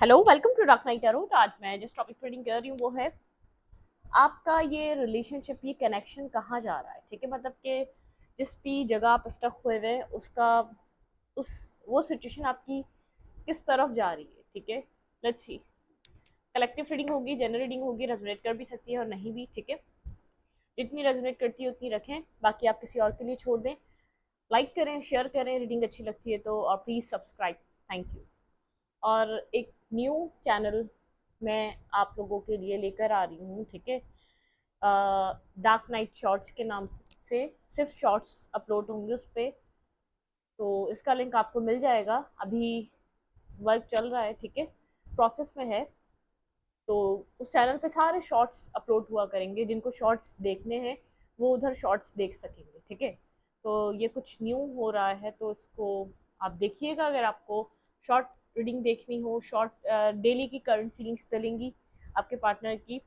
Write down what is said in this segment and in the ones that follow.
Hello, welcome to dark night tarot. आज मैं जिस टॉपिक पर रीडिंग कर रही हूँ वो है आपका ये रिलेशनशिप, ये कनेक्शन कहाँ जा रहा है। ठीक है, मतलब कि जिस भी जगह आप स्टक हुए हुए हैं उसका उस वो सिचुएशन आपकी किस तरफ जा रही है। ठीक है, लेट्स सी। कलेक्टिव रीडिंग होगी, जनरल रीडिंग होगी, रेजोनेट कर भी सकती है और नहीं भी। ठीक है, जितनी रेजोनेट करती है उतनी रखें, बाकी आप किसी और के लिए छोड़ दें। लाइक करें, शेयर करें, रीडिंग अच्छी लगती है तो, और प्लीज़ सब्सक्राइब। Thank you. और एक न्यू चैनल मैं आप लोगों के लिए लेकर आ रही हूँ। ठीक है, डार्क नाइट शॉर्ट्स के नाम से सिर्फ शॉर्ट्स अपलोड होंगे उस पर। तो इसका लिंक आपको मिल जाएगा। अभी वर्क चल रहा है, ठीक है, प्रोसेस में है। तो उस चैनल पे सारे शॉर्ट्स अपलोड हुआ करेंगे। जिनको शॉर्ट्स देखने हैं वो उधर शॉर्ट्स देख सकेंगे। ठीक है, तो ये कुछ न्यू हो रहा है तो इसको आप देखिएगा। अगर आपको शॉर्ट रीडिंग देखनी हो, शॉर्ट डेली की करंट फीलिंग्स डलेंगी आपके पार्टनर की,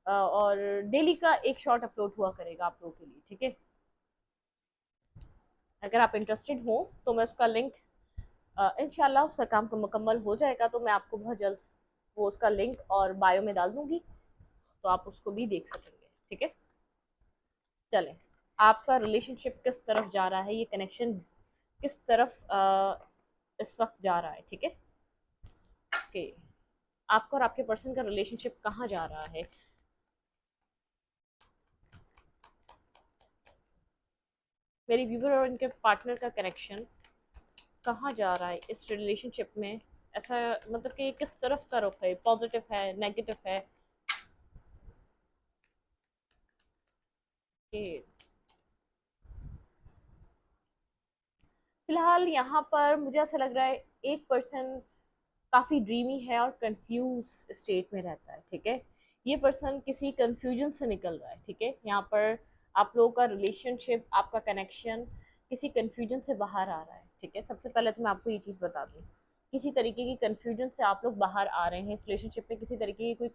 और डेली का एक शॉर्ट अपलोड हुआ करेगा आप लोगों के लिए। ठीक है, अगर आप इंटरेस्टेड हो तो मैं उसका लिंक, इंशाल्लाह उसका काम को मुकम्मल हो जाएगा तो मैं आपको बहुत जल्द वो उसका लिंक और बायो में डाल दूंगी, तो आप उसको भी देख सकेंगे। ठीक है, चलें। आपका रिलेशनशिप किस तरफ जा रहा है, ये कनेक्शन किस तरफ इस वक्त जा रहा है। ठीक है, ओके, आपका और आपके पर्सन का रिलेशनशिप कहाँ जा रहा है। मेरी व्यूवर और इनके पार्टनर का कनेक्शन कहाँ जा रहा है इस रिलेशनशिप में। ऐसा मतलब कि किस तरफ का रुख है, पॉजिटिव है, नेगेटिव है। कि फिलहाल यहाँ पर मुझे ऐसा लग रहा है एक पर्सन काफ़ी ड्रीमी है और कंफ्यूज स्टेट में रहता है। ठीक है, ये पर्सन किसी कंफ्यूजन से निकल रहा है। ठीक है, यहाँ पर आप लोगों का रिलेशनशिप, आपका कनेक्शन किसी कंफ्यूजन से बाहर आ रहा है। ठीक है, सबसे पहले तो मैं आपको ये चीज़ बता दूँ, किसी तरीके की कंफ्यूजन से आप लोग बाहर आ रहे हैं। इस रिलेशनशिप में किसी तरीके की कोई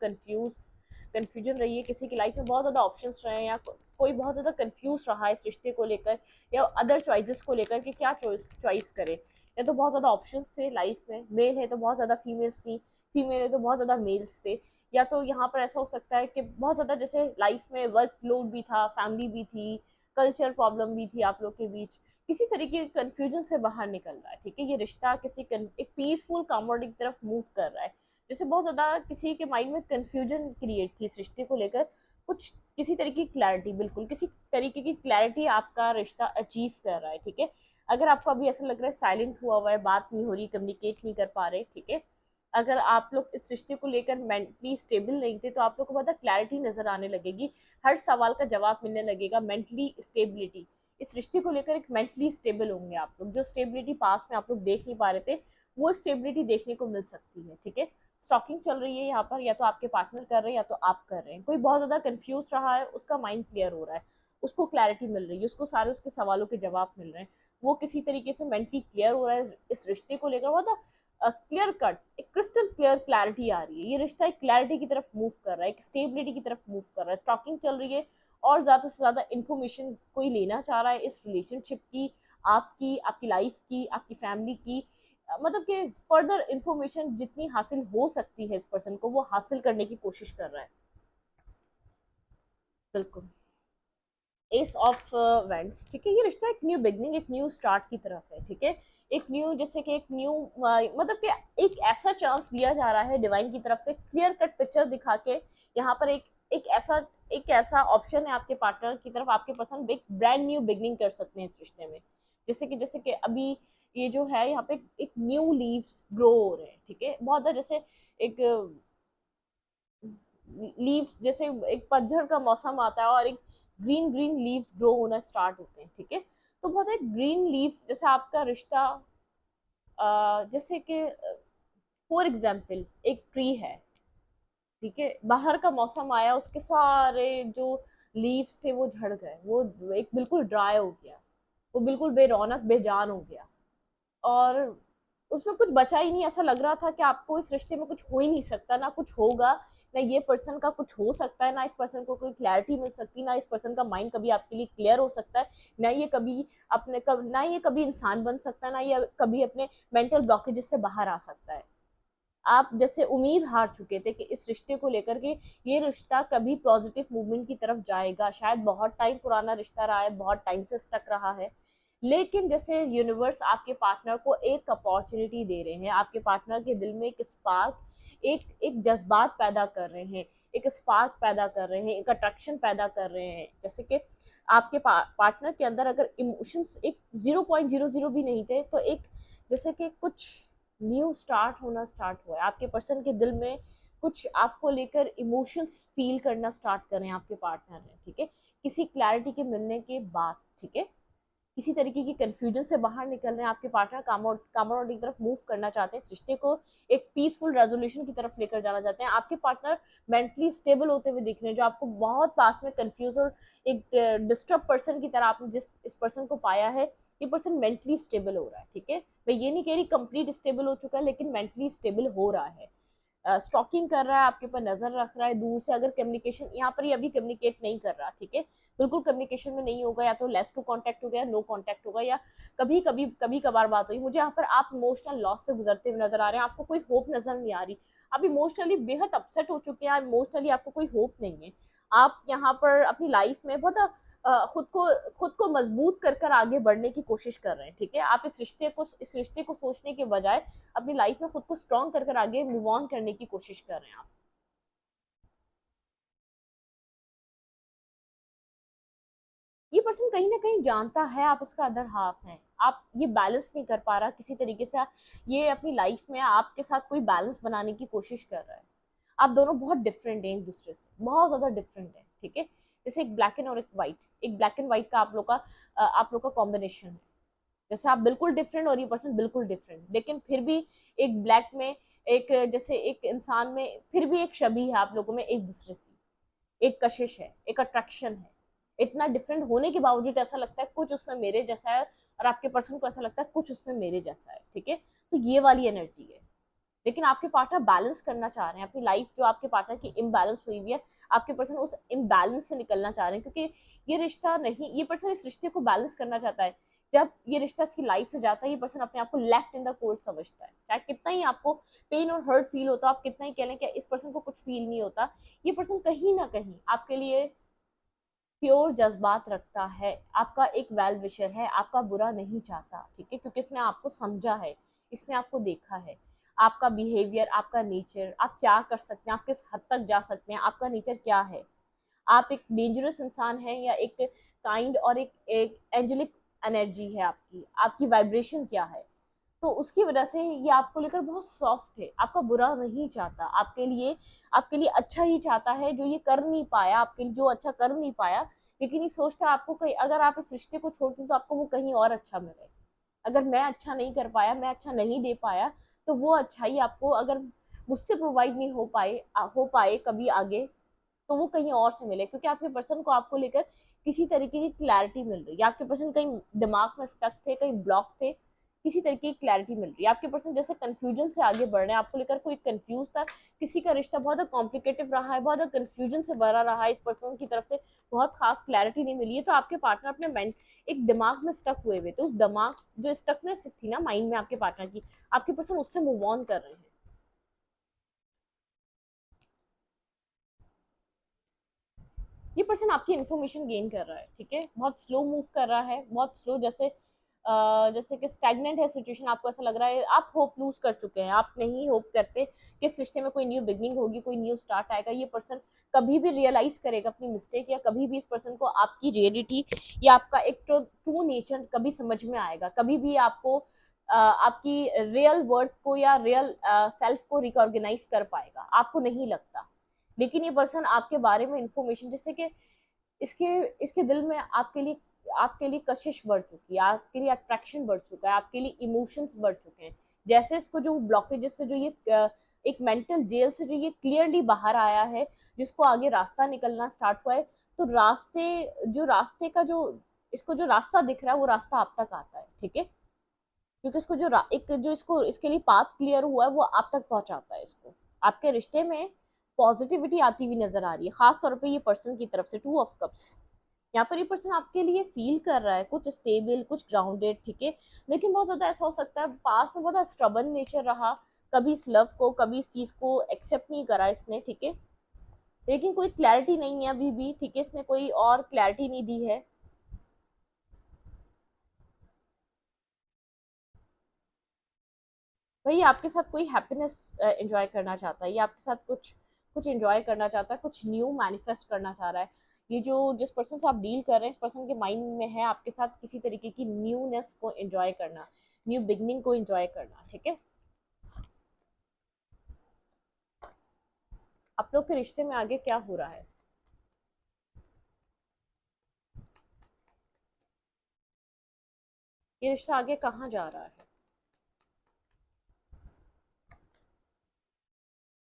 कन्फ्यूजन रही है, किसी की लाइफ में बहुत ज़्यादा ऑप्शंस रहे हैं, या कोई बहुत ज़्यादा कंफ्यूज रहा है इस रिश्ते को लेकर या अदर चॉइसेस को लेकर कि क्या चॉइस करे। या तो बहुत ज़्यादा ऑप्शंस थे लाइफ में, मेल है तो बहुत ज़्यादा फीमेल्स थी, फीमेल है तो बहुत ज़्यादा मेल्स थे। या तो यहाँ पर ऐसा हो सकता है कि बहुत ज़्यादा जैसे लाइफ में वर्क लोड भी था, फैमिली भी थी, कल्चर प्रॉब्लम भी थी आप लोग के बीच, किसी तरीके के कन्फ्यूजन से बाहर निकल रहा है। ठीक है, ये रिश्ता एक पीसफुल कॉमोड की तरफ मूव कर रहा है। जैसे बहुत ज़्यादा किसी के माइंड में कन्फ्यूजन क्रिएट थी इस रिश्ते को लेकर, कुछ किसी तरीके की क्लैरिटी, बिल्कुल किसी तरीके की क्लैरिटी आपका रिश्ता अचीव कर रहा है। ठीक है, अगर आपको अभी ऐसा लग रहा है साइलेंट हुआ हुआ है, बात नहीं हो रही, कम्युनिकेट नहीं कर पा रहे, ठीक है, अगर आप लोग इस रिश्ते को लेकर मेंटली स्टेबल नहीं थे तो आप लोग को पता क्लैरिटी नजर आने लगेगी, हर सवाल का जवाब मिलने लगेगा। मेंटली स्टेबिलिटी, इस रिश्ते को लेकर एक मेंटली स्टेबल होंगे आप लोग। जो स्टेबिलिटी पास में आप लोग देख नहीं पा रहे थे वो स्टेबिलिटी देखने को मिल सकती है। ठीक है, स्टॉकिंग चल रही है यहाँ पर, या तो आपके पार्टनर कर रहे हैं या तो आप कर रहे हैं। कोई बहुत ज्यादा कंफ्यूज रहा है, उसका माइंड क्लियर हो रहा है, उसको क्लैरिटी मिल रही है, उसको सारे उसके सवालों के जवाब मिल रहे हैं, वो किसी तरीके से मेंटली क्लियर हो रहा है। इस रिश्ते को लेकर बहुत क्लियर कट, एक क्रिस्टल क्लियर क्लैरिटी आ रही है। ये रिश्ता एक क्लैरिटी की तरफ मूव कर रहा है, एक स्टेबिलिटी की तरफ मूव कर रहा है। स्टॉकिंग चल रही है और ज्यादा से ज्यादा इंफॉर्मेशन कोई लेना चाह रहा है इस रिलेशनशिप की, आपकी, आपकी लाइफ की, आपकी फैमिली की। मतलब कि फर्दर इंफॉर्मेशन जितनी हासिल हो सकती है इस पर्सन को, वो हासिल करने की कोशिश कर रहा है। बिल्कुल, एस ऑफ वेंट्स। ठीक है, ये रिश्ता एक न्यू बिगनिंग, एक न्यू स्टार्ट की तरफ है। ठीक है, एक न्यू, जैसे कि एक न्यू मतलब कि एक ऐसा चांस दिया जा रहा है डिवाइन की तरफ से, क्लियर कट पिक्चर दिखा के यहाँ पर एक ऐसा ऑप्शन है आपके पार्टनर की तरफ। आपके पर्सन एक ब्रांड न्यू बिगनिंग कर सकते हैं इस रिश्ते में। जैसे कि अभी ये जो है यहाँ पे एक न्यू लीव्स ग्रो हो रहे हैं। ठीक है, बहुत जैसे एक लीव्स, जैसे एक पतझड़ का मौसम आता है और एक ग्रीन ग्रीन लीव्स ग्रो होना स्टार्ट होते हैं। ठीक है, तो बहुत एक ग्रीन लीव्स, जैसे आपका रिश्ता, जैसे कि फॉर एग्जाम्पल एक ट्री है। ठीक है, बाहर का मौसम आया, उसके सारे जो लीव्स थे वो झड़ गए, वो एक बिल्कुल ड्राई हो गया, वो बिल्कुल बेरौनक बेजान हो गया, और उसमें कुछ बचा ही नहीं। ऐसा लग रहा था कि आपको इस रिश्ते में कुछ हो ही नहीं सकता, ना कुछ होगा, ना ये पर्सन का कुछ हो सकता है, ना इस पर्सन को कोई क्लैरिटी मिल सकती, ना इस पर्सन का माइंड कभी आपके लिए क्लियर हो सकता है, ना ये कभी इंसान बन सकता है, ना ये कभी अपने मेंटल ब्लॉकेजेस से बाहर आ सकता है। आप जैसे उम्मीद हार चुके थे कि इस रिश्ते को लेकर के ये रिश्ता कभी पॉजिटिव मूवमेंट की तरफ जाएगा, शायद बहुत टाइम पुराना रिश्ता रहा है, बहुत टाइम से स्टक रहा है, लेकिन जैसे यूनिवर्स आपके पार्टनर को एक अपॉर्चुनिटी दे रहे हैं, आपके पार्टनर के दिल में एक स्पार्क, एक एक जज्बात पैदा कर रहे हैं, एक स्पार्क पैदा कर रहे हैं, एक अट्रैक्शन पैदा कर रहे हैं। जैसे कि आपके पार्टनर के अंदर अगर इमोशंस एक 0.00 भी नहीं थे, तो एक जैसे कि कुछ न्यू स्टार्ट होना स्टार्ट हुआ है आपके पर्सन के दिल में, कुछ आपको लेकर इमोशंस फील करना स्टार्ट कर रहे हैं आपके पार्टनर ने, ठीक है, किसी क्लैरिटी के मिलने के बाद, ठीक है, किसी तरीके की कंफ्यूजन से बाहर निकल रहे हैं आपके पार्टनर, कामआउट की तरफ मूव करना चाहते हैं, इस रिश्ते को एक पीसफुल रेजोल्यूशन की तरफ लेकर जाना चाहते हैं। आपके पार्टनर मेंटली स्टेबल होते हुए दिख रहे हैं, जो आपको बहुत पास में कंफ्यूज और एक डिस्टर्ब पर्सन की तरह आपने जिस इस पर्सन को पाया है, ये पर्सन मेंटली स्टेबल हो रहा है, ठीक है, मैं ये नहीं कह रही कंप्लीट स्टेबल हो चुका है, लेकिन मेंटली स्टेबल हो रहा है, स्टॉकिंग कर रहा है, आपके ऊपर नजर रख रहा है, दूर से अगर कम्युनिकेशन यहाँ पर ये अभी कम्युनिकेट नहीं कर रहा, ठीक है, बिल्कुल कम्युनिकेशन में नहीं होगा, या तो लेस टू कांटेक्ट हो गया, नो कांटेक्ट होगा, या कभी कभार बात हुई। मुझे यहाँ पर आप इमोशनल लॉस से गुजरते हुए नजर आ रहे हैं, आपको कोई होप नजर नहीं आ रही, आप इमोशनली बेहद अपसेट हो चुके हैं, इमोशनली आपको कोई होप नहीं है, आप यहाँ पर अपनी लाइफ में बहुत खुद को मजबूत कर कर आगे बढ़ने की कोशिश कर रहे हैं, ठीक है, आप इस रिश्ते को सोचने के बजाय अपनी लाइफ में खुद को स्ट्रॉन्ग कर कर आगे मूव ऑन करने की कोशिश कर रहे हैं आप। ये पर्सन कहीं ना कहीं जानता है आप इसका अदर हाफ है, आप ये बैलेंस नहीं कर पा रहा किसी तरीके से, ये अपनी लाइफ में आपके साथ कोई बैलेंस बनाने की कोशिश कर रहा है। आप दोनों बहुत डिफरेंट हैं एक दूसरे से, बहुत ज्यादा डिफरेंट है, ठीक है, जैसे एक ब्लैक एंड और एक व्हाइट, एक ब्लैक एंड व्हाइट का आप लोग का कॉम्बिनेशन है, जैसे आप बिल्कुल डिफरेंट और ये पर्सन बिल्कुल डिफरेंट, लेकिन फिर भी एक ब्लैक में, एक जैसे एक इंसान में फिर भी एक छवि है आप लोगों में एक दूसरे से, एक कशिश है, एक अट्रैक्शन है, इतना डिफरेंट होने के बावजूद ऐसा लगता है कुछ उसमें मेरे जैसा है, और आपके पर्सन को ऐसा लगता है कुछ उसमें मेरे जैसा है, ठीक है, तो ये वाली एनर्जी है। लेकिन आपके पार्टनर बैलेंस करना चाह रहे हैं अपनी लाइफ, जो आपके पार्टनर की इम्बैलेंस हुई हुई है, आपके पर्सन उस इम्बैलेंस से निकलना चाह रहे हैं, क्योंकि ये रिश्ता नहीं, ये पर्सन इस रिश्ते को बैलेंस करना चाहता है। जब ये रिश्ता इसकी लाइफ से जाता है, ये पर्सन अपने आप को लेफ्ट इन द कोल्ड समझता है, चाहे कितना ही आपको पेन और हर्ट फील होता, आप कितना ही कह लें कि इस पर्सन को कुछ फील नहीं होता, ये पर्सन कहीं ना कहीं आपके लिए प्योर जज्बात रखता है, आपका एक वेल विशर है, आपका बुरा नहीं चाहता, ठीक है, क्योंकि इसने आपको समझा है, इसने आपको देखा है, आपका बिहेवियर, आपका नेचर, आप क्या कर सकते हैं, आप किस हद तक जा सकते हैं, आपका नेचर क्या है, आप एक डेंजरस इंसान है या एक काइंड और एक एंजेलिक एनर्जी है, आपकी आपकी वाइब्रेशन क्या है, तो उसकी वजह से ये आपको लेकर बहुत सॉफ्ट है, आपका बुरा नहीं चाहता, आपके लिए अच्छा ही चाहता है, जो ये कर नहीं पाया आपके लिए, जो अच्छा कर नहीं पाया, लेकिन ये सोचता है आपको कहीं, अगर आप इस रिश्ते को छोड़ते हैं तो आपको वो कहीं और अच्छा मिले, अगर मैं अच्छा नहीं कर पाया, मैं अच्छा नहीं दे पाया, तो वो अच्छाई आपको अगर मुझसे प्रोवाइड नहीं हो पाए कभी आगे, तो वो कहीं और से मिले, क्योंकि आपके पर्सन को आपको लेकर किसी तरीके की क्लैरिटी मिल रही है, आपके पर्सन कहीं दिमाग में स्टक थे, कहीं ब्लॉक थे, किसी तरीके की क्लैरिटी मिल रही है, आपके पर्सन जैसे कंफ्यूजन से आगे बढ़ रहे हैं, आपको लेकर कोई कंफ्यूज था, किसी का रिश्ता बहुत कॉम्प्लिकेटेड रहा है, बहुत कंफ्यूजन से भरा रहा है, इस पर्सन की तरफ से बहुत खास क्लैरिटी नहीं मिली है, तो आपके पार्टनर अपने माइंड एक दिमाग में स्टक हुए हुए, तो उस दिमाग जो स्टकनेस थी ना माइंड में आपके पार्टनर की, आपके पर्सन उससे मूव ऑन कर रहे हैं। ये पर्सन आपकी इन्फॉर्मेशन गेन कर रहा है, ठीक है, बहुत स्लो मूव कर रहा है, बहुत स्लो, जैसे कि स्टैग्नेंट है सिचुएशन, आपको ऐसा लग रहा है आप होप लूज कर चुके हैं, आप नहीं होप करते कि इस रिश्ते में कोई न्यू बिगनिंग होगी, कोई न्यू स्टार्ट आएगा, ये पर्सन कभी भी रियलाइज करेगा अपनी मिस्टेक, या कभी भी इस पर्सन को आपकी रियलिटी या आपका एक ट्रू नेचर कभी समझ में आएगा, कभी भी आपको आपकी रियल वर्थ को या रियल सेल्फ को रिकॉग्नाइज कर पाएगा, आपको नहीं लगता, लेकिन ये पर्सन आपके बारे में इंफॉर्मेशन, जैसे कि इसके इसके दिल में आपके लिए कशिश बढ़ चुकी है, आपके लिए अट्रैक्शन बढ़ चुका है, आपके लिए इमोशंस बढ़ चुके हैं, जैसे इसको जो ब्लॉकेजेस से जो ये एक मेंटल जेल से जो ये क्लियरली बाहर आया है, जिसको आगे रास्ता निकलना स्टार्ट हुआ है, तो रास्ते का जो इसको जो रास्ता दिख रहा है, वो रास्ता आप तक आता है, ठीक है, क्योंकि इसको एक जो इसको इसके लिए पाथ क्लियर हुआ है, वो आप तक पहुंचाता है इसको, आपके रिश्ते में पॉजिटिविटी आती हुई नजर आ रही है, खास तौर पे ये पर्सन की तरफ से 2 ऑफ कप्स, यहाँ पर ये पर्सन आपके लिए फील कर रहा है कुछ स्टेबल, कुछ ग्राउंडेड, ठीक है, लेकिन बहुत ज्यादा ऐसा हो सकता है पास्ट में बहुत स्ट्रबन नेचर रहा, कभी इस लव को, कभी इस चीज को एक्सेप्ट नहीं करा इसने, ठीक है। लेकिन कोई क्लैरिटी नहीं है अभी भी, ठीक है, इसने कोई और क्लैरिटी नहीं दी है। भाई आपके साथ कोई हैप्पीनेस एंजॉय करना चाहता है, या आपके साथ कुछ कुछ एंजॉय करना चाहता है, कुछ न्यू मैनिफेस्ट करना चाह रहा है। ये जो जिस पर्सन से आप डील कर रहे हैं, इस पर्सन के माइंड में है आपके साथ किसी तरीके की न्यूनेस को एंजॉय करना, न्यू बिगनिंग को एंजॉय करना, ठीक है। आप लोग के रिश्ते में आगे क्या हो रहा है? ये रिश्ता आगे कहाँ जा रहा है?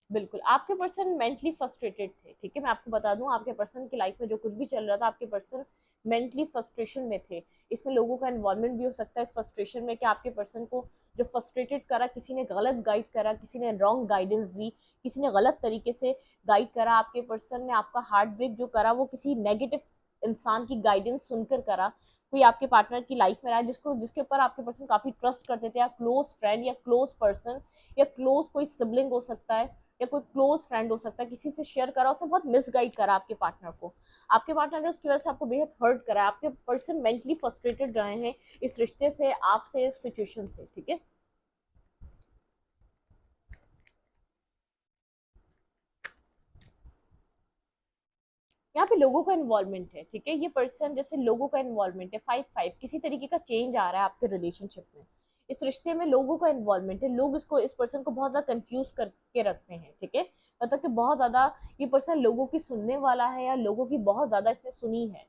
बिल्कुल, आपके पर्सन मेंटली फ्रस्ट्रेटेड थे, ठीक है। मैं आपको बता दूं, आपके पर्सन की लाइफ में जो कुछ भी चल रहा था, आपके पर्सन मेंटली फ्रस्ट्रेशन में थे। इसमें लोगों का इन्वॉल्वमेंट भी हो सकता है इस फ्रस्ट्रेशन में, कि आपके पर्सन को जो फ्रस्ट्रेटेड करा, किसी ने गलत गाइड करा, किसी ने रॉन्ग गाइडेंस दी, किसी ने गलत तरीके से गाइड करा। आपके पर्सन ने आपका हार्ट ब्रेक जो करा, वो किसी नेगेटिव इंसान की गाइडेंस सुनकर करा। कोई आपके पार्टनर की लाइफ में रहा जिसको जिसके ऊपर आपके पर्सन काफी ट्रस्ट करते थे, या क्लोज फ्रेंड या क्लोज पर्सन, या क्लोज कोई सिबलिंग हो सकता है, या कोई क्लोज फ्रेंड हो सकता है, किसी से शेयर करा, उसने बहुत मिसगाइड करा आपके पार्टनर को। आपके पार्टनर ने उसकी वजह से आपको बेहद हर्ट करा। आपके पर्सन मेंटली फ्रस्ट्रेटेड रहे हैं इस रिश्ते से, आपसे, इस सिचुएशन से, ठीक है। यहाँ पे लोगों का इन्वॉल्वमेंट है, ठीक है। ये पर्सन जैसे लोगों का इन्वॉल्वमेंट है, 5-5 किसी तरीके का चेंज आ रहा है आपके रिलेशनशिप में। इस रिश्ते में लोगों का इन्वॉल्वमेंट है, लोग इसको, इस पर्सन को बहुत ज्यादा कंफ्यूज करके रखते हैं, ठीक है। मतलब कि बहुत ज्यादा ये पर्सन लोगों की सुनने वाला है, या लोगों की बहुत ज्यादा इसने सुनी है,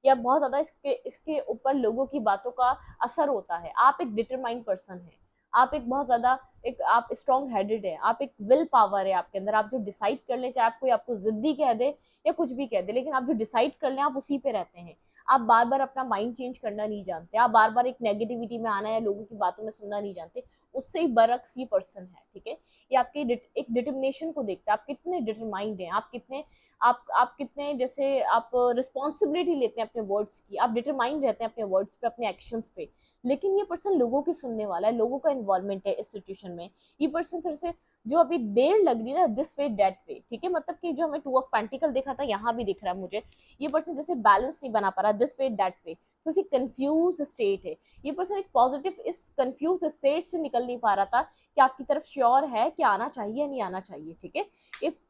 या बहुत ज्यादा इसके इसके ऊपर लोगों की बातों का असर होता है। आप एक डिटरमाइंड पर्सन है, आप एक बहुत ज्यादा एक आप स्ट्रॉन्ग हेडेड है, आप एक विल पावर है आपके अंदर। आप जो डिसाइड कर ले, चाहे आप कोई आपको जिद्दी कह दे या कुछ भी कह दे, लेकिन आप जो डिसाइड कर लें आप उसी पे रहते हैं। आप बार बार अपना माइंड चेंज करना नहीं जानते, आप बार बार एक नेगेटिविटी में आना या लोगों की बातों में सुनना नहीं जानते। उससे ही बरक्स ये पर्सन है, ठीक है। ये आपके एक डिटर्मिनेशन को देखता है, आप कितने डिटरमाइंड हैं, आप कितने आप कितने जैसे आप रिस्पॉन्सिबिलिटी लेते हैं अपने वर्ड्स की, आप डिटरमाइंड रहते हैं अपने वर्ड्स पे, अपने एक्शंस पे। लेकिन ये पर्सन लोगों की सुनने वाला है, लोगों का इन्वॉल्वमेंट है इस सिचुएशन में। ये पर्सन थोड़े से जो अभी देर लग रही है ना, दिस वे दैट वे, ठीक है। मतलब कि जो हमें टू ऑफ पेंटिकल देखा था, यहाँ भी दिख रहा है मुझे। ये पर्सन जैसे बैलेंस नहीं बना पा रहा, दिस वे दैट वे, थोड़ी सी कंफ्यूज स्टेट है। ये पर्सन एक पॉजिटिव इस कंफ्यूज स्टेट से निकल नहीं पा रहा था कि आपकी तरफ श्योर है कि आना चाहिए या नहीं आना चाहिए, ठीक है।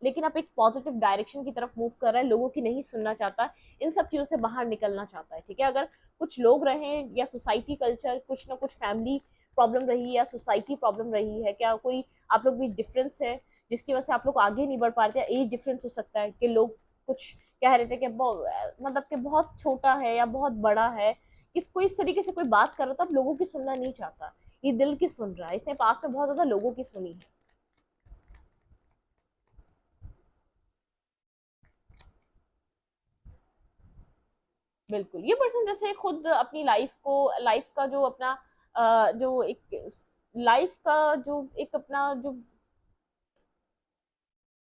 लेकिन आप एक पॉजिटिव डायरेक्शन की तरफ मूव कर रहा है, लोगों की नहीं सुनना चाहता, इन सब चीजों से बाहर निकलना चाहता है, ठीक है। अगर कुछ लोग रहे, या सोसाइटी कल्चर, कुछ ना कुछ फैमिली प्रॉब्लम रही है, या सोसाइटी प्रॉब्लम रही है, क्या कोई आप लोग भी डिफरेंस है जिसकी वजह से आप लोग आगे नहीं बढ़ पा रहे थे। एज डिफरेंस हो सकता है कि लोग कुछ कह रहे थे कि मतलब कि बहुत छोटा है या बहुत बड़ा है, कोई इस तरीके से कोई बात कर रहा था, अब लोगों की सुनना नहीं चाहता, ये दिल की सुन रहा है। इसने पास में बहुत ज्यादा लोगों की सुनी है। बिल्कुल, ये पर्सन जैसे खुद अपनी लाइफ का जो अपना जो एक लाइफ का जो एक अपना जो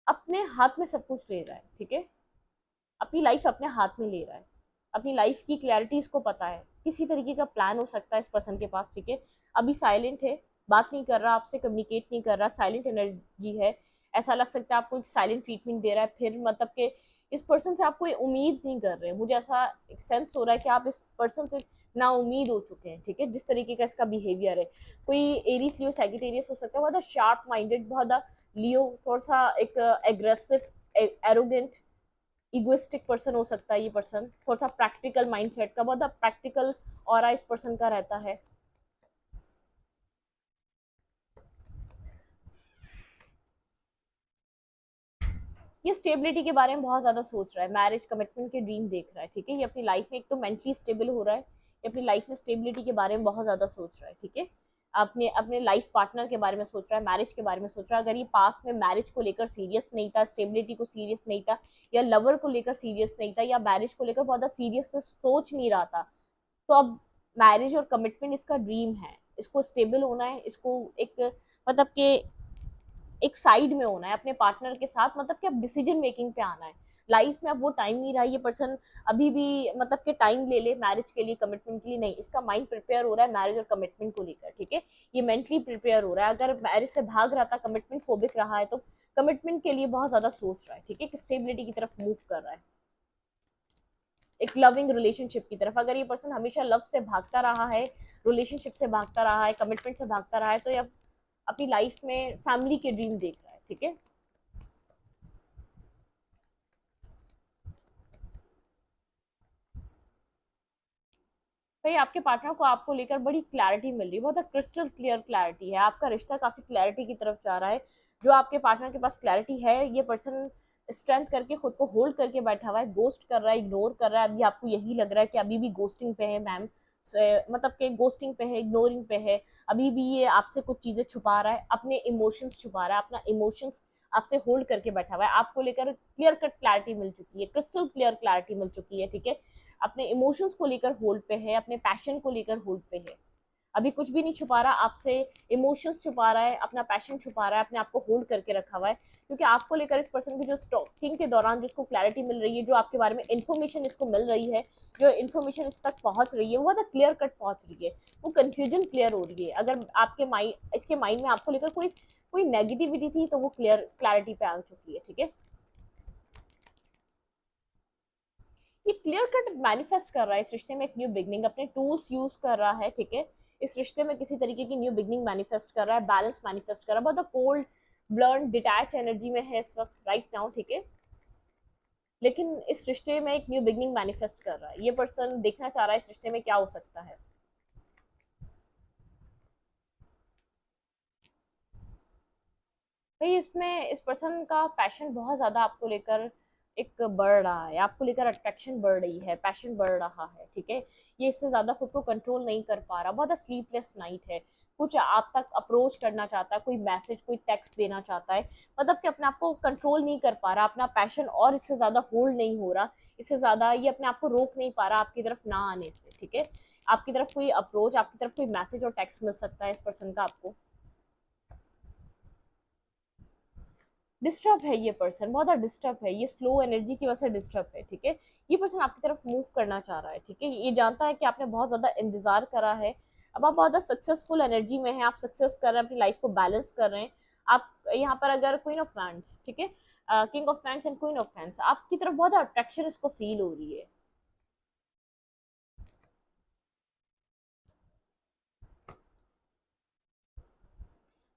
अपने हाथ में सब कुछ ले रहा है, ठीक है। अपनी लाइफ अपने हाथ में ले रहा है, अपनी लाइफ की क्लैरिटी इसको पता है, किसी तरीके का प्लान हो सकता है इस पर्सन के पास, ठीक है। अभी साइलेंट है, बात नहीं कर रहा आपसे, कम्युनिकेट नहीं कर रहा, साइलेंट एनर्जी है। ऐसा लग सकता है आपको एक साइलेंट ट्रीटमेंट दे रहा है, फिर मतलब कि इस पर्सन से आप कोई उम्मीद नहीं कर रहे। मुझे ऐसा एक सेंस हो रहा है कि आप इस पर्सन से ना उम्मीद हो चुके हैं, ठीक है, जिस तरीके का इसका बिहेवियर है। कोई एरीज लियो सैजिटेरियस हो सकता है, बहुत शार्प माइंडेड, बहुत लियो, थोड़ा सा एक एग्रेसिव, एरोगेंट, इगोइस्टिक पर्सन हो सकता है। ये पर्सन थोड़ा सा प्रैक्टिकल माइंडसेट का, बहुत प्रैक्टिकल ऑरा इस पर्सन का रहता है। ये स्टेबिलिटी के बारे में बहुत ज्यादा सोच रहा है, मैरिज कमिटमेंट के ड्रीम देख रहा है, ठीक है। ये अपनी लाइफ में एक तो मेंटली स्टेबल हो रहा है, ये अपनी लाइफ में स्टेबिलिटी के बारे में बहुत ज्यादा सोच रहा है, ठीक है। अपने अपने लाइफ पार्टनर के बारे में सोच रहा है, मैरिज के बारे में सोच रहा है। अगर ये पास्ट में मैरिज को लेकर सीरियस नहीं था, स्टेबिलिटी को सीरियस नहीं था, या लवर को लेकर सीरियस नहीं था, या मैरिज को लेकर बहुत ज्यादा सीरियस से सोच नहीं रहा था, तो अब मैरिज और कमिटमेंट इसका ड्रीम है। इसको स्टेबल होना है, इसको एक मतलब कि एक साइड में होना है अपने पार्टनर के साथ, मतलब कि अब डिसीजन मेकिंग पे आना है। लाइफ में अब वो टाइम नहीं रहा, ये पर्सन अभी भी मतलब कि टाइम ले ले मैरिज के लिए, कमिटमेंट के लिए नहीं, इसका माइंड प्रिपेयर हो रहा है मैरिज और कमिटमेंट को लेकर, ठीक है, ये मेंटली प्रिपेयर हो रहा है। अगर मैरिज से भाग रहा था, कमिटमेंट फोबिक रहा है, तो कमिटमेंट के लिए बहुत ज्यादा सोच रहा है, ठीक है, कि स्टेबिलिटी की तरफ मूव कर रहा है, एक लविंग रिलेशनशिप की तरफ। अगर ये पर्सन हमेशा लव से भागता रहा है, रिलेशनशिप से भागता रहा है, कमिटमेंट से भागता रहा है, तो ये अपनी लाइफ में फैमिली के ड्रीम देख रहा है, ठीक है। भाई आपके पार्टनर को आपको लेकर बड़ी क्लैरिटी मिल रही है, बहुत क्रिस्टल क्लियर क्लैरिटी है, आपका रिश्ता काफी क्लैरिटी की तरफ जा रहा है। जो आपके पार्टनर के पास क्लैरिटी है, ये पर्सन स्ट्रेंथ करके खुद को होल्ड करके बैठा हुआ है, गोस्ट कर रहा है, इग्नोर कर रहा है। अभी आपको यही लग रहा है कि अभी भी गोस्टिंग पे है मैम, मतलब कि गोस्टिंग पे है, इग्नोरिंग पे है, अभी भी ये आपसे कुछ चीजें छुपा रहा है, अपने इमोशंस छुपा रहा है, अपना इमोशंस आपसे होल्ड करके बैठा हुआ है। आपको लेकर क्लियर कट क्लैरिटी मिल चुकी है, क्रिस्टल क्लियर क्लैरिटी मिल चुकी है, ठीक है। अपने इमोशंस को लेकर होल्ड पे है, अपने पैशन को लेकर होल्ड पे है, अभी कुछ भी नहीं छुपा रहा आपसे, इमोशंस छुपा रहा है, अपना पैशन छुपा रहा है, अपने आप को होल्ड करके रखा हुआ है। क्योंकि आपको लेकर इस पर्सन की जो स्टॉकिंग के दौरान जिसको क्लैरिटी मिल रही है, जो आपके बारे में इन्फॉर्मेशन इसको मिल रही है, जो इन्फॉर्मेशन इस तक पहुंच रही है, वो बहुत क्लियर कट पहुंच रही है, वो कंफ्यूजन क्लियर हो रही है। अगर आपके माइंड, इसके माइंड में आपको लेकर कोई कोई नेगेटिविटी थी, तो वो क्लैरिटी पे आ चुकी है, ठीक है। ये क्लियर कट मैनिफेस्ट कर रहा है इस रिश्ते में एक न्यू बिगनिंग, अपने टूल्स यूज कर रहा है, ठीक है। इस रिश्ते में किसी तरीके की न्यू बिगनिंग मैनिफेस्ट कर रहा है, बैलेंस मैनिफेस्ट कर रहा है, बहुत कोल्ड ब्लर्न डिटैच एनर्जी में है इस वक्त, राइट नाउ, ठीक है। लेकिन इस रिश्ते में एक न्यू बिगनिंग मैनिफेस्ट कर रहा है, ये पर्सन देखना चाह रहा है इस रिश्ते में क्या हो सकता है। भाई इसमें इस पर्सन का पैशन बहुत ज्यादा आपको लेकर एक बढ़ रहा है, आपको लेकर अट्रैक्शन बढ़ रही है, पैशन बढ़ रहा है, ठीक है। ये इससे ज्यादा खुद को कंट्रोल नहीं कर पा रहा, बहुत स्लीपलेस नाइट है, कुछ आप तक अप्रोच करना चाहता है, कोई मैसेज, कोई टेक्स्ट देना चाहता है, मतलब कि अपने आप को कंट्रोल नहीं कर पा रहा, अपना पैशन और इससे ज्यादा होल्ड नहीं हो रहा, इससे ज्यादा ये अपने आप को रोक नहीं पा रहा आपकी तरफ ना आने से, ठीक है। आपकी तरफ कोई अप्रोच, आपकी तरफ कोई मैसेज और टेक्स्ट मिल सकता है इस पर्सन का आपको। डिस्टर्ब है ये पर्सन, बहुत ज़्यादा डिस्टर्ब है, ये स्लो एनर्जी की वजह से डिस्टर्ब है, ठीक है। ये पर्सन आपकी तरफ मूव करना चाह रहा है, ठीक है, ये जानता है कि आपने बहुत ज़्यादा इंतजार करा है, अब आप बहुत ज़्यादा सक्सेसफुल एनर्जी में हैं, आप सक्सेस कर रहे हैं, अपनी लाइफ को बैलेंस कर रहे हैं। आप यहाँ पर अगर क्वीन ऑफ फैंस, ठीक है, king of fans and queen of fans, आपकी तरफ बहुत अट्रैक्शन इसको फील हो रही है।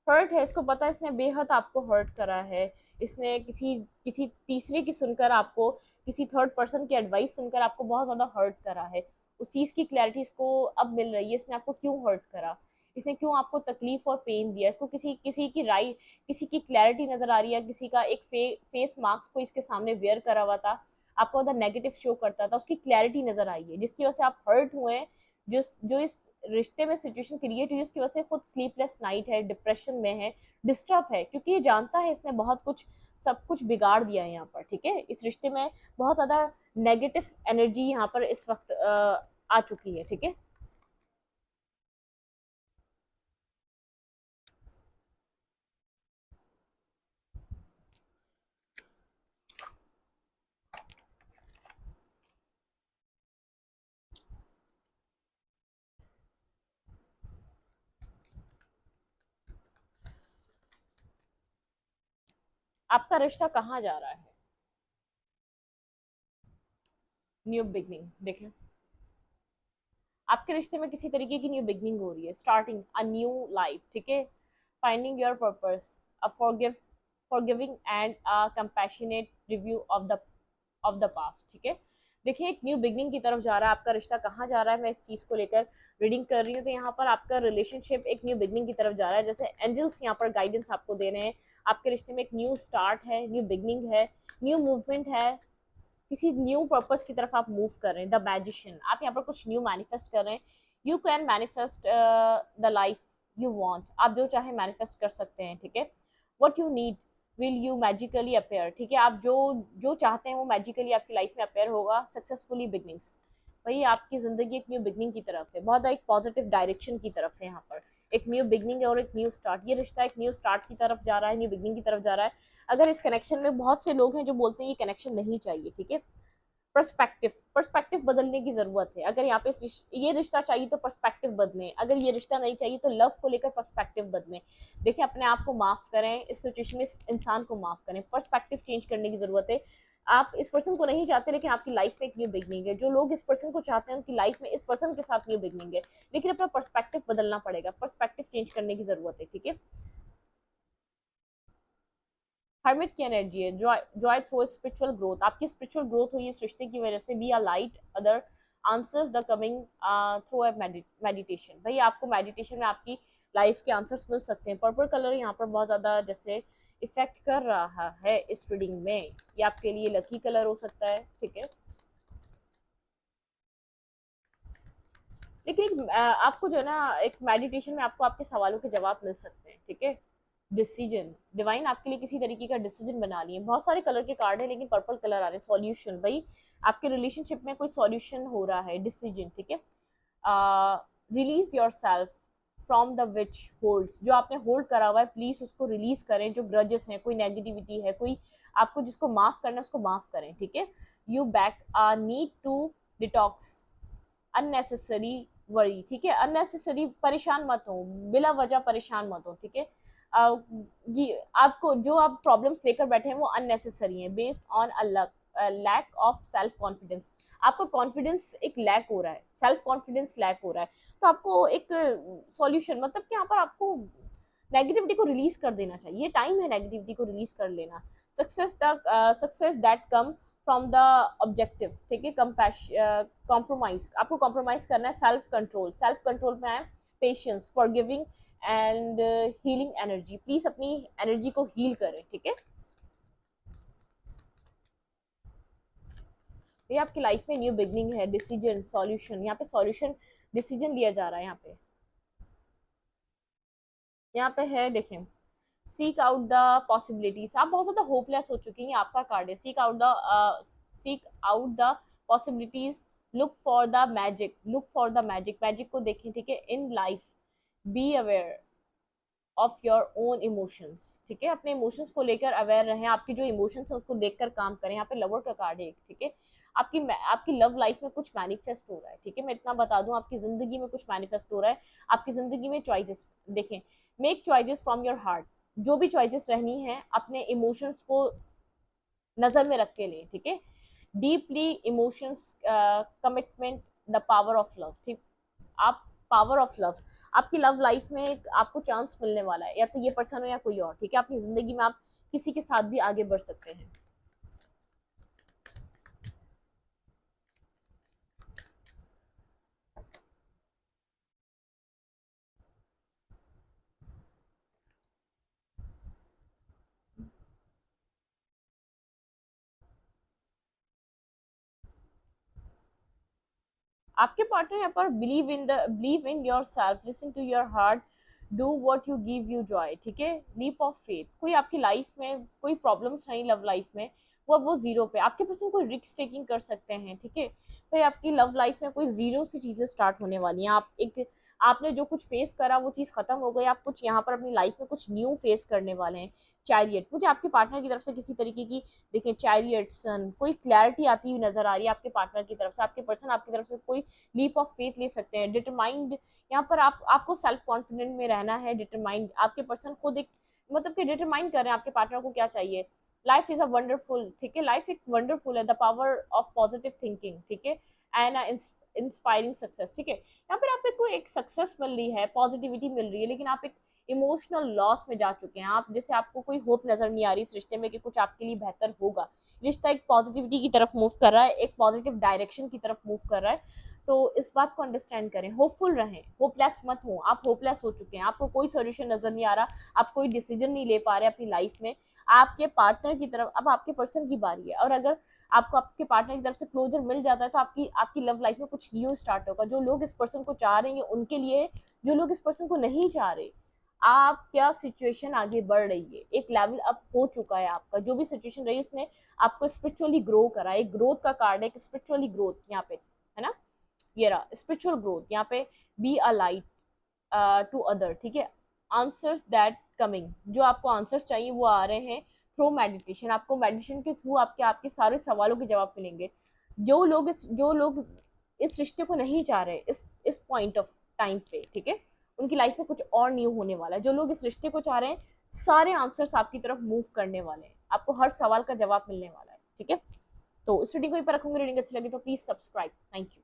हर्ट है, इसको पता है इसने बेहद आपको हर्ट करा है, इसने किसी किसी तीसरे की सुनकर आपको, किसी थर्ड पर्सन की एडवाइस सुनकर आपको बहुत ज्यादा हर्ट करा है। उस चीज की क्लैरिटी इसको अब मिल रही है, इसने आपको क्यों हर्ट करा, इसने क्यों आपको तकलीफ और पेन दिया, इसको किसी किसी की राइट, किसी की क्लैरिटी नजर आ रही है, किसी का एक फेस मार्क्स को इसके सामने वेयर करा हुआ था, आपको उधर नेगेटिव शो करता था, उसकी क्लैरिटी नजर आई है, जिसकी वजह से आप हर्ट हुए हैं। जो जो इस रिश्ते में सिचुएशन क्रिएट हुई, उसकी वजह से खुद स्लीपलेस नाइट है, डिप्रेशन में है, डिस्टर्ब है, क्योंकि ये जानता है इसने बहुत कुछ, सब कुछ बिगाड़ दिया है यहाँ पर, ठीक है। इस रिश्ते में बहुत ज्यादा नेगेटिव एनर्जी यहाँ पर इस वक्त आ चुकी है, ठीक है। आपका रिश्ता कहाँ जा रहा है, न्यू बिगनिंग देखें, आपके रिश्ते में किसी तरीके की न्यू बिगनिंग हो रही है, स्टार्टिंग अ न्यू लाइफ, ठीक है, finding your purpose, a forgiving and a compassionate review of the past, ठीक है। देखिए एक न्यू बिगनिंग की तरफ जा रहा है, आपका रिश्ता कहाँ जा रहा है, मैं इस चीज को लेकर रीडिंग कर रही हूँ, तो यहाँ पर आपका रिलेशनशिप एक न्यू बिगनिंग की तरफ जा रहा है, जैसे एंजल्स यहाँ पर गाइडेंस आपको दे रहे हैं, आपके रिश्ते में एक न्यू स्टार्ट है, न्यू बिगनिंग है, न्यू मूवमेंट है, किसी न्यू पर्पस की तरफ आप मूव कर रहे हैं, द मैजिशियन, आप यहाँ पर कुछ न्यू मैनिफेस्ट कर रहे हैं, you can manifest the life you want, आप जो चाहे मैनिफेस्ट कर सकते हैं, ठीक है। What you need will you magically appear, ठीक है, आप जो जो चाहते हैं वो मैजिकली आपकी लाइफ में अपेयर होगा, सक्सेसफुली बिगनिंग्स, वही आपकी जिंदगी एक न्यू बिगनिंग की तरफ है, बहुत एक पॉजिटिव डायरेक्शन की तरफ है यहाँ पर, एक न्यू बिगनिंग है और एक न्यू स्टार्ट। ये रिश्ता एक न्यू स्टार्ट की तरफ जा रहा है, न्यू बिगनिंग की तरफ जा रहा है। अगर इस कनेक्शन में बहुत से लोग हैं जो बोलते हैं ये कनेक्शन नहीं चाहिए, ठीक है, पर्सपेक्टिव पर्सपेक्टिव बदलने की जरूरत है। अगर यहाँ पे ये रिश्ता चाहिए तो पर्सपेक्टिव बदलें, अगर ये रिश्ता नहीं चाहिए तो लव को लेकर पर्सपेक्टिव बदलें। देखिए, अपने आप को माफ करें, इस सिचुएशन में इस इंसान को माफ करें, पर्सपेक्टिव चेंज करने की जरूरत है। आप इस पर्सन को नहीं चाहते लेकिन आपकी लाइफ में एक न्यू बिगनिंग है। जो लोग इस पर्सन को चाहते हैं उनकी लाइफ में इस पर्सन के साथ न्यू बिगनिंग है, लेकिन अपना पर्सपेक्टिव बदलना पड़ेगा, पर्सपेक्टिव चेंज करने की जरूरत है, ठीक है। हर्मिट की एनर्जी है, जॉय थ्रू स्पिरिचुअल ग्रोथ। आपकी स्पिरिचुअल ग्रोथ हुई इस रिश्ते की वजह से। B a light other answers the coming through a meditation. भाई आपको मेडिटेशन में आपकी लाइफ के आंसर्स मिल सकते हैं। पर्पल कलर यहाँ पर बहुत ज्यादा जैसे इफेक्ट कर रहा है इस रीडिंग में। ये आपके लिए लकी कलर हो सकता है, ठीक है। लेकिन आपको जो है ना, एक मेडिटेशन में आपको आपके सवालों के जवाब मिल सकते हैं, ठीक है। डिसीजन, डिवाइन आपके लिए किसी तरीके का डिसीजन बना लिए। बहुत सारे कलर के कार्ड है लेकिन पर्पल कलर आ रहे हैं। सॉल्यूशन, भाई आपके रिलेशनशिप में कोई सॉल्यूशन हो रहा है। डिसीजन, ठीक है। Release your self from the which holds. जो आपने होल्ड करा हुआ है प्लीज उसको रिलीज करें। जो ग्रजेस हैं, कोई नेगेटिविटी है, कोई आपको जिसको माफ करना है उसको माफ करें, ठीक है। You back need to detox unnecessary worry, ठीक है। अननेसेसरी परेशान मत हो, बिला वजह परेशान मत हो, ठीक है। ये आपको जो आप प्रॉब्लम्स लेकर बैठे हैं वो अननेसेसरी है, based on a lack of self confidence. आपका कॉन्फिडेंस एक लैक हो रहा है, सेल्फ कॉन्फिडेंस लैक हो रहा है। तो आपको एक सॉल्यूशन, मतलब कि यहाँ पर आपको नेगेटिविटी को रिलीज कर देना चाहिए। ये टाइम है नेगेटिविटी को रिलीज कर लेना। Success that come from the objective, ठीक है। कॉम्प्रोमाइज, आपको कॉम्प्रोमाइज करना है। सेल्फ कंट्रोल, सेल्फ कंट्रोल में आए। Patience, forgiving and healing energy. Please अपनी एनर्जी को हील करें, ठीक है। ये आपकी लाइफ में न्यू बिगनिंग है। डिसीजन, सॉल्यूशन, यहाँ पे सॉल्यूशन डिसीजन लिया जा रहा है। यहाँ पे है, देखें, सीक आउट द पॉसिबिलिटीज। आप बहुत ज्यादा होपलेस हो चुकी हैं, आपका कार्ड है। Seek out the possibilities, look for the magic, look for the magic. Magic को देखें, ठीक है, in life. Be aware of your own emotions, ठीक है। अपने इमोशंस को लेकर अवेयर रहें। आपकी जो इमोशंस है उसको देखकर काम करें। यहाँ पे लवर का कार्ड है, ठीक है। आपकी लव लाइफ में कुछ मैनिफेस्ट हो रहा है, ठीक है। मैं इतना बता दूं, आपकी जिंदगी में कुछ मैनिफेस्ट हो रहा है। आपकी जिंदगी में चॉइसेस देखें। Make choices from your heart. जो भी चॉइसेस रहनी है अपने इमोशंस को नजर में रख के लें, ठीक है। Deeply emotions, commitment, the power of love, ठीक। आप पावर ऑफ लव, आपकी लव लाइफ में एक आपको चांस मिलने वाला है, या तो ये पर्सन हो या कोई और, ठीक है। अपनी जिंदगी में आप किसी के साथ भी आगे बढ़ सकते हैं। आपके पार्टनर यहाँ पर believe in yourself, listen to your heart, do what you give you joy, ठीक है। Leap of faith. कोई आपकी लाइफ में कोई प्रॉब्लम्स नहीं लव लाइफ में, वो जीरो पे। आपके पर्सन कोई रिस्क टेकिंग कर सकते हैं, ठीक है। भाई आपकी लव लाइफ में कोई जीरो से चीजें स्टार्ट होने वाली हैं। आपने जो कुछ फेस करा वो चीज खत्म हो गई। आप कुछ यहाँ पर अपनी लाइफ में कुछ न्यू फेस करने वाले हैं। चैरियट, मुझे आपके पार्टनर की तरफ से किसी तरीके की, देखिए, चैरियट सन, कोई क्लैरिटी आती हुई नजर आ रही है आपके पार्टनर की तरफ से। आपके पर्सन आपकी तरफ से कोई लीप ऑफ फेथ ले सकते हैं। डिटरमाइंड, यहाँ पर आपको सेल्फ कॉन्फिडेंट में रहना है। डिटरमाइंड, आपके पर्सन खुद एक, मतलब कि डिटरमाइन कर रहे हैं आपके पार्टनर को क्या चाहिए। लाइफ इज अ वंडरफुल, ठीक है। लाइफ एक वंडरफुल है। The power of positive thinking, ठीक है। एंड इंस्पायरिंग सक्सेस, ठीक है। यहाँ पर आपको एक सक्सेस मिल रही है, पॉजिटिविटी मिल रही है, लेकिन आप एक इमोशनल लॉस में जा चुके हैं। आप जैसे आपको कोई होप नजर नहीं आ रही इस रिश्ते में कि कुछ आपके लिए बेहतर होगा। रिश्ता एक पॉजिटिविटी की तरफ मूव कर रहा है, एक पॉजिटिव डायरेक्शन की तरफ मूव कर रहा है। तो इस बात को अंडरस्टैंड करें, होपफुल रहें, होपलेस मत हो। आप होपलेस हो चुके हैं, आपको कोई सोल्यूशन नजर नहीं आ रहा, आप कोई डिसीजन नहीं ले पा रहे अपनी लाइफ में। आपके पार्टनर की तरफ अब आपके पर्सन की बारी है, और अगर आपको आपके पार्टनर की तरफ से क्लोजर मिल जाता है तो आपकी आपकी लव लाइफ में कुछ न्यू स्टार्ट होगा। जो लोग इस पर्सन को चाह रहे हैं उनके लिए, जो लोग इस पर्सन को नहीं चाह रहे, आप क्या सिचुएशन आगे बढ़ रही है, एक लेवल अप हो चुका है आपका। जो भी सिचुएशन रही उसने आपको स्पिरिचुअली ग्रो करा। एक ग्रोथ का कार्ड है, एक स्पिरिचुअली ग्रोथ यहाँ पे है ना। ये रहा स्पिरिचुअल ग्रोथ। यहाँ पे be a light, to other, ठीक है। आंसर्स दैट कमिंग, जो आपको आंसर्स चाहिए वो आ रहे हैं थ्रू मेडिटेशन। आपको मेडिटेशन के थ्रू आपके आपके सारे सवालों के जवाब मिलेंगे। जो लोग इस रिश्ते को नहीं चाह रहे इस पॉइंट ऑफ टाइम पे, ठीक है, उनकी लाइफ में कुछ और न्यू होने वाला है। जो लोग इस रिश्ते को चाह रहे हैं, सारे आंसर्स आपकी तरफ मूव करने वाले हैं, आपको हर सवाल का जवाब मिलने वाला है, ठीक है। तो इस रीडिंग को ऊपर रखूंगी। रीडिंग अच्छी लगी तो प्लीज सब्सक्राइब। Thank you.